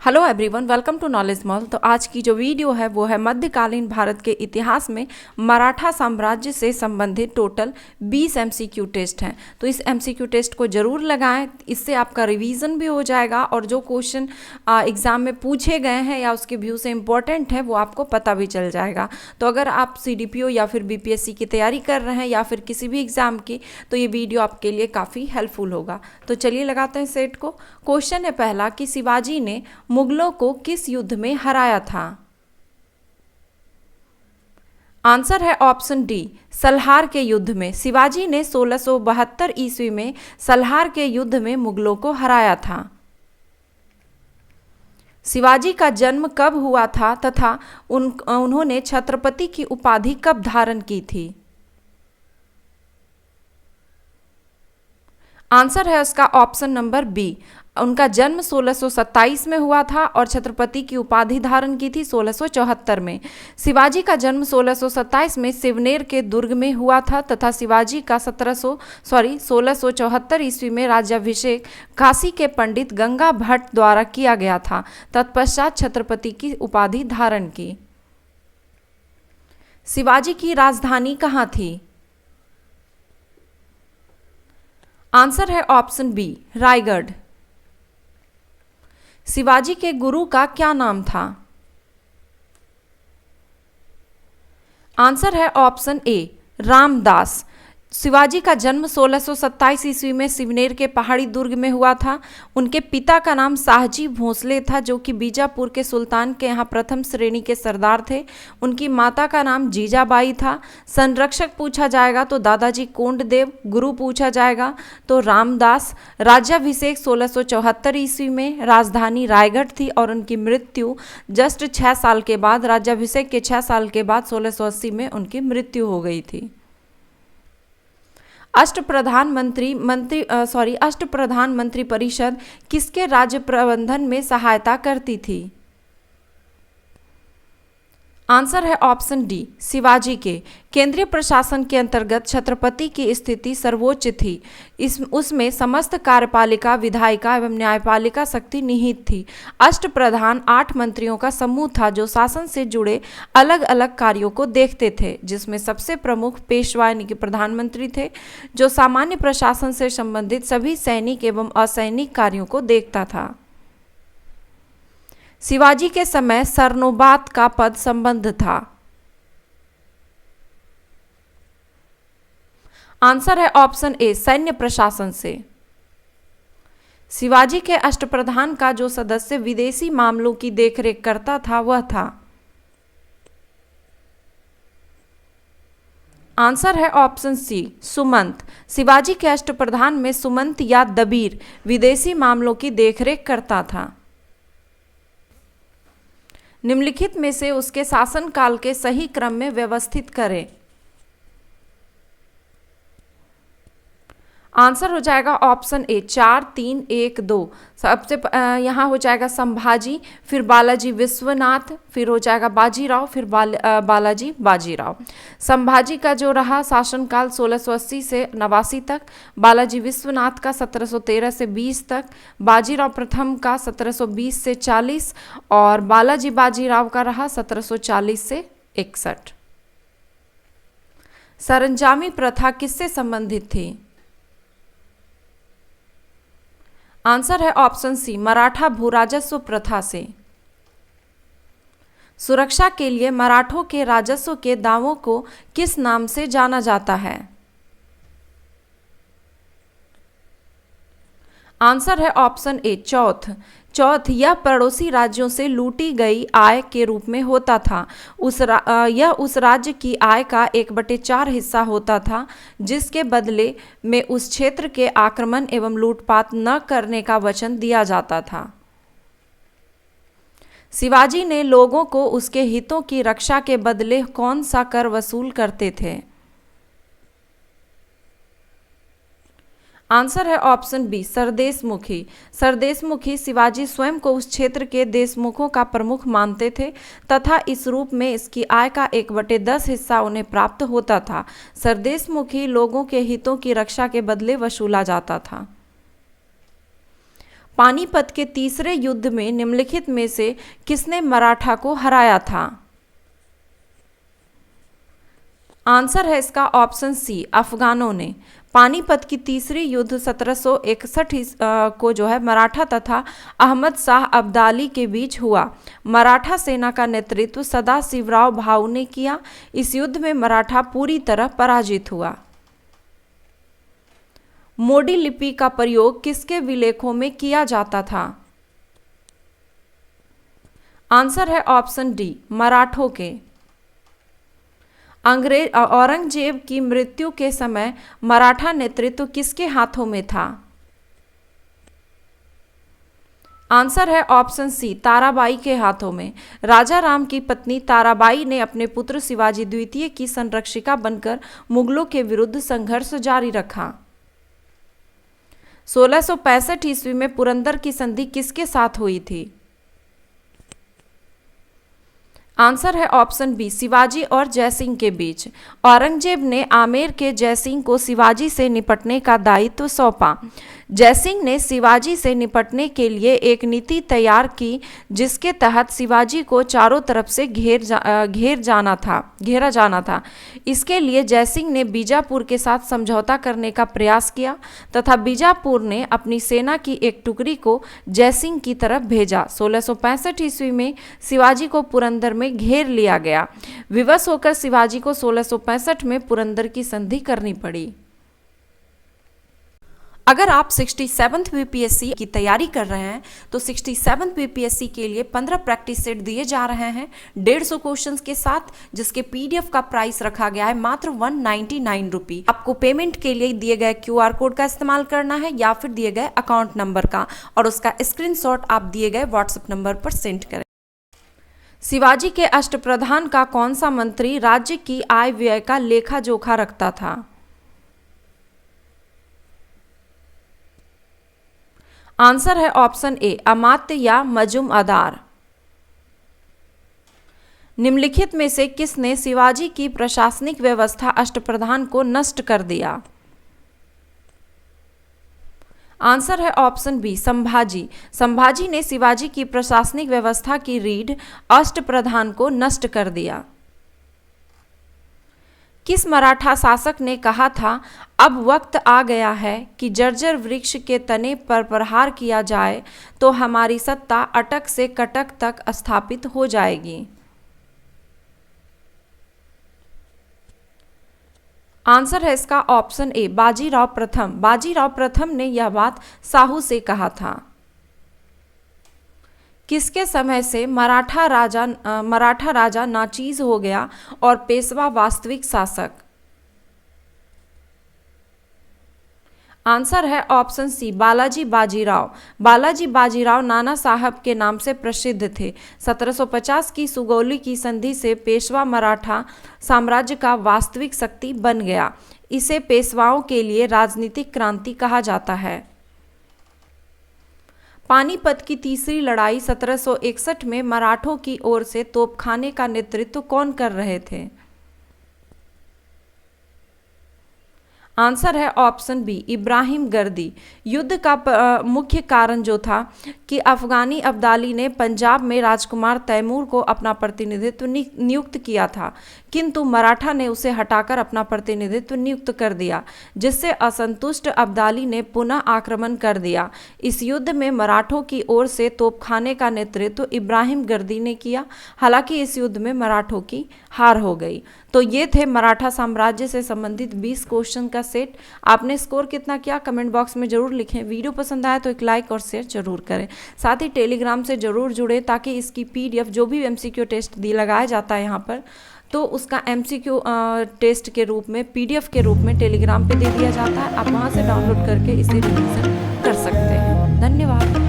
Hello everyone, welcome to Knowledge Mall. तो आज की जो वीडियो है वो है मध्यकालीन भारत के इतिहास में मराठा साम्राज्य से संबंधित टोटल 20 एमसीक्यू टेस्ट हैं। तो इस एमसीक्यू टेस्ट को ज़रूर लगाएं, इससे आपका रिवीजन भी हो जाएगा और जो क्वेश्चन एग्ज़ाम में पूछे गए हैं या उसके व्यू से इम्पोर्टेंट है वो आपको पता भी चल जाएगा। तो अगर आप सीडीपीओ या फिर बीपीएससी की तैयारी कर रहे हैं या फिर किसी भी एग्ज़ाम की, तो ये वीडियो आपके लिए काफ़ी हेल्पफुल होगा। तो चलिए लगाते हैं सेट को। क्वेश्चन है पहला कि शिवाजी ने मुगलों को किस युद्ध में हराया था। आंसर है ऑप्शन डी, सलहार के युद्ध में। शिवाजी ने 1672 ईस्वी में सलहार के युद्ध में मुगलों को हराया था। शिवाजी का जन्म कब हुआ था तथा उन्होंने छत्रपति की उपाधि कब धारण की थी। आंसर है उसका ऑप्शन नंबर बी, उनका जन्म 1627 में हुआ था और छत्रपति की उपाधि धारण की थी 1674 में। शिवाजी का जन्म 1627 में सिवनेर के दुर्ग में हुआ था तथा शिवाजी का 1674 ईस्वी में राज्याभिषेक काशी के पंडित गंगा भट्ट द्वारा किया गया था। तत्पश्चात छत्रपति की उपाधि धारण की। शिवाजी की राजधानी कहाँ थी। आंसर है ऑप्शन बी, रायगढ़। शिवाजी के गुरु का क्या नाम था। आंसर है ऑप्शन ए, रामदास। शिवाजी का जन्म 1627 ईस्वी में सिवनेर के पहाड़ी दुर्ग में हुआ था। उनके पिता का नाम शाहजी भोसले था जो कि बीजापुर के सुल्तान के यहाँ प्रथम श्रेणी के सरदार थे। उनकी माता का नाम जीजाबाई था। संरक्षक पूछा जाएगा तो दादाजी कोंडदेव। गुरु पूछा जाएगा तो रामदास। राज्याभिषेक 1674 ईस्वी में, राजधानी रायगढ़ थी और उनकी मृत्यु जस्ट 6 साल के बाद, राज्याभिषेक के 6 साल के बाद 1680 में उनकी मृत्यु हो गई थी। अष्टप्रधान मंत्री परिषद किसके राज्य प्रबंधन में सहायता करती थी। आंसर है ऑप्शन डी, शिवाजी के। केंद्रीय प्रशासन के अंतर्गत छत्रपति की स्थिति सर्वोच्च थी। उसमें समस्त कार्यपालिका, विधायिका एवं न्यायपालिका शक्ति निहित थी। अष्टप्रधान 8 मंत्रियों का समूह था जो शासन से जुड़े अलग अलग कार्यों को देखते थे, जिसमें सबसे प्रमुख पेशवा यानी कि प्रधानमंत्री थे जो सामान्य प्रशासन से संबंधित सभी सैनिक एवं असैनिक कार्यों को देखता था। शिवाजी के समय सरनोबात का पद संबंध था। आंसर है ऑप्शन ए, सैन्य प्रशासन से। शिवाजी के अष्टप्रधान का जो सदस्य विदेशी मामलों की देखरेख करता था वह था। आंसर है ऑप्शन सी, सुमंत। शिवाजी के अष्टप्रधान में सुमंत या दबीर विदेशी मामलों की देखरेख करता था। निम्नलिखित में से उसके शासनकाल के सही क्रम में व्यवस्थित करें। आंसर हो जाएगा ऑप्शन ए, 4, 3, 1, 2। सबसे यहाँ हो जाएगा संभाजी, फिर बालाजी विश्वनाथ, फिर हो जाएगा बाजीराव, फिर बालाजी बाजीराव। संभाजी का जो रहा शासनकाल 1680 से 89 तक, बालाजी विश्वनाथ का 1713 से 20 तक, बाजीराव प्रथम का 1720 से 40 और बालाजी बाजीराव का रहा 1740 से 61। सरंजामी प्रथा किससे संबंधित थी। आंसर है ऑप्शन सी, मराठा भूराजस्व प्रथा से। सुरक्षा के लिए मराठों के राजस्व के दावों को किस नाम से जाना जाता है। आंसर है ऑप्शन ए, चौथ। चौथ यह पड़ोसी राज्यों से लूटी गई आय के रूप में होता था। यह उस राज्य की आय का 1/4 हिस्सा होता था जिसके बदले में उस क्षेत्र के आक्रमण एवं लूटपाट न करने का वचन दिया जाता था। शिवाजी ने लोगों को उसके हितों की रक्षा के बदले कौन सा कर वसूल करते थे। आंसर है ऑप्शन बी, सरदेशमुखी। सरदेशमुखी शिवाजी स्वयं को उस क्षेत्र के देशमुखों का प्रमुख मानते थे तथा इस रूप में इसकी आय का 1/10 हिस्सा उन्हें प्राप्त होता था। सरदेशमुखी लोगों के हितों की रक्षा के बदले वसूला जाता था। पानीपत के तीसरे युद्ध में निम्नलिखित में से किसने मराठा को हराया था? आंसर है इसका ऑप्शन सी, अफगानों ने। पानीपत की तीसरी युद्ध 1761 को जो है मराठा तथा अहमद शाह अब्दाली के बीच हुआ। मराठा सेना का नेतृत्व सदाशिवराव भाऊ ने किया। इस युद्ध में मराठा पूरी तरह पराजित हुआ। मोडी लिपि का प्रयोग किसके विलेखों में किया जाता था? आंसर है ऑप्शन डी, मराठों के। औरंगजेब की मृत्यु के समय मराठा नेतृत्व किसके हाथों में था? आंसर है ऑप्शन सी, ताराबाई के हाथों में। राजा राम की पत्नी ताराबाई ने अपने पुत्र शिवाजी द्वितीय की संरक्षिका बनकर मुगलों के विरुद्ध संघर्ष जारी रखा। 1665 ईस्वी में पुरंदर की संधि किसके साथ हुई थी? आंसर है ऑप्शन बी, शिवाजी और जयसिंह के बीच। औरंगजेब ने आमेर के जयसिंह को शिवाजी से निपटने का दायित्व सौंपा। जयसिंह ने शिवाजी से निपटने के लिए एक नीति तैयार की जिसके तहत शिवाजी को चारों तरफ से घेरा जाना था। इसके लिए जयसिंह ने बीजापुर के साथ समझौता करने का प्रयास किया तथा बीजापुर ने अपनी सेना की एक टुकड़ी को जयसिंह की तरफ भेजा। 1665 ईस्वी में शिवाजी को पुरंदर में घेर लिया गया। विवश होकर शिवाजी को 1665 में पुरंदर की संधि करनी पड़ी। अगर आप 67th बीपीएससी की तैयारी कर रहे हैं तो 67th बीपीएससी के लिए 15 प्रैक्टिस सेट दिए जा रहे हैं 150 क्वेश्चंस के साथ, जिसके पीडीएफ का प्राइस रखा गया है मात्र 199 रुपी। आपको पेमेंट के लिए दिए गए क्यूआर कोड का इस्तेमाल करना है या फिर दिए गए अकाउंट नंबर का, और उसका स्क्रीनशॉट आप दिए गए व्हाट्सएप नंबर पर सेंड करें। शिवाजी के अष्टप्रधान का कौन सा मंत्री राज्य की आय व्यय का लेखा जोखा रखता था? आंसर है ऑप्शन ए, अमात्य या मजुमदार। निम्नलिखित में से किसने शिवाजी की प्रशासनिक व्यवस्था अष्टप्रधान को नष्ट कर दिया? आंसर है ऑप्शन बी, संभाजी। संभाजी ने शिवाजी की प्रशासनिक व्यवस्था की रीढ़ अष्टप्रधान को नष्ट कर दिया। किस मराठा शासक ने कहा था, अब वक्त आ गया है कि जर्जर वृक्ष के तने पर प्रहार किया जाए तो हमारी सत्ता अटक से कटक तक स्थापित हो जाएगी? आंसर है इसका ऑप्शन ए, बाजीराव प्रथम। बाजीराव प्रथम ने यह बात साहू से कहा था। किसके समय से मराठा राजा नाचीज हो गया और पेशवा वास्तविक शासक? आंसर है ऑप्शन सी, बालाजी बाजीराव। बालाजी बाजीराव नाना साहब के नाम से प्रसिद्ध थे। 1750 की सुगौली की संधि से पेशवा मराठा साम्राज्य का वास्तविक शक्ति बन गया। इसे पेशवाओं के लिए राजनीतिक क्रांति कहा जाता है। पानीपत की तीसरी लड़ाई 1761 में मराठों की ओर से तोपखाने का नेतृत्व कौन कर रहे थे? आंसर है ऑप्शन बी, इब्राहिम गर्दी। युद्ध का मुख्य कारण जो था कि अफगानी अब्दाली ने पंजाब में राजकुमार तैमूर को अपना प्रतिनिधित्व नियुक्त किया था, किंतु मराठा ने उसे हटाकर अपना प्रतिनिधित्व नियुक्त कर दिया, जिससे असंतुष्ट अब्दाली ने पुनः आक्रमण कर दिया। इस युद्ध में मराठों की ओर से तोपखाने का नेतृत्व इब्राहिम गर्दी ने किया। हालांकि इस युद्ध में मराठों की हार हो गई। तो ये थे मराठा साम्राज्य से संबंधित 20 क्वेश्चन का सेट। आपने स्कोर कितना किया कमेंट बॉक्स में जरूर लिखें। वीडियो पसंद आया तो एक लाइक और शेयर जरूर करें। साथ ही टेलीग्राम से जरूर जुड़े ताकि इसकी पीडीएफ जो भी एमसीक्यू टेस्ट लगाया जाता है यहाँ पर, तो उसका एमसीक्यू टेस्ट के रूप में पीडीएफ के रूप में टेलीग्राम पे दे दिया जाता है। आप वहाँ से डाउनलोड करके इसे रिवीजन कर सकते हैं। धन्यवाद।